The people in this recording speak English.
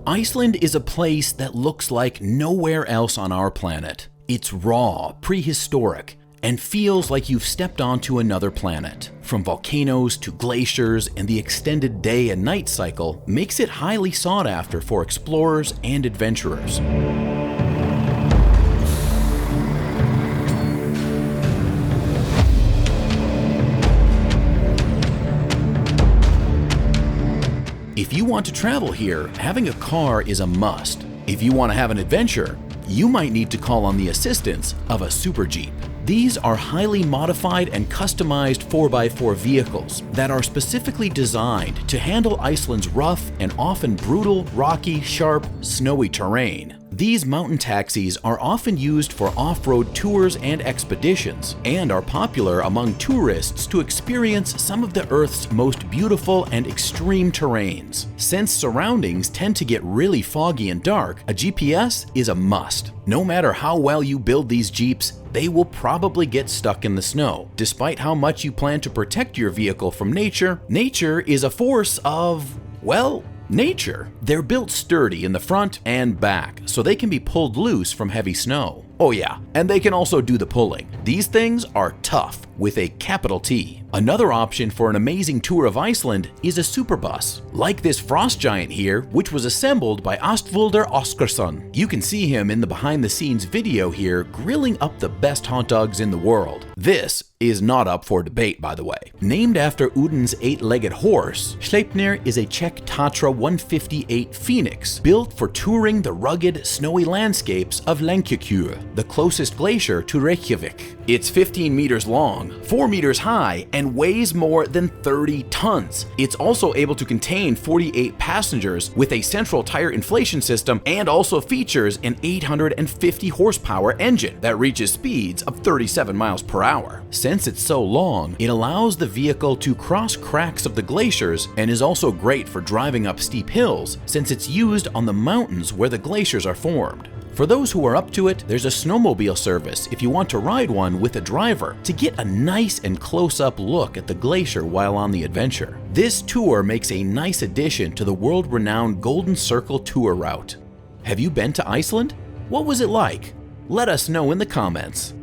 Iceland is a place that looks like nowhere else on our planet. It's raw, prehistoric, and feels like you've stepped onto another planet. From volcanoes to glaciers, and the extended day and night cycle makes it highly sought after for explorers and adventurers. If you want to travel here, having a car is a must. If you want to have an adventure, you might need to call on the assistance of a Super Jeep. These are highly modified and customized 4x4 vehicles that are specifically designed to handle Iceland's rough and often brutal, rocky, sharp, snowy terrain. These mountain taxis are often used for off-road tours and expeditions, and are popular among tourists to experience some of the Earth's most beautiful and extreme terrains. Since surroundings tend to get really foggy and dark, a GPS is a must. No matter how well you build these Jeeps, they will probably get stuck in the snow. Despite how much you plan to protect your vehicle from nature, nature is a force of, well, nature. They're built sturdy in the front and back, so they can be pulled loose from heavy snow. Oh yeah, and they can also do the pulling. These things are tough, with a capital T. Another option for an amazing tour of Iceland is a superbus, like this frost giant here, which was assembled by Astvaldur Oskarsson. You can see him in the behind-the-scenes video here grilling up the best hot dogs in the world. This is not up for debate, by the way. Named after Odin's 8-legged horse, Sleipnir is a Czech Tatra 158 Phoenix, built for touring the rugged, snowy landscapes of Langjökull, the closest glacier to Reykjavík. It's 15 meters long, 4 meters high, and weighs more than 30 tons. It's also able to contain 48 passengers with a central tire inflation system, and also features an 850 horsepower engine that reaches speeds of 37 miles per hour. Since it's so long, it allows the vehicle to cross cracks of the glaciers and is also great for driving up steep hills since it's used on the mountains where the glaciers are formed. For those who are up to it, there's a snowmobile service if you want to ride one with a driver to get a nice and close-up look at the glacier while on the adventure. This tour makes a nice addition to the world-renowned Golden Circle tour route. Have you been to Iceland? What was it like? Let us know in the comments.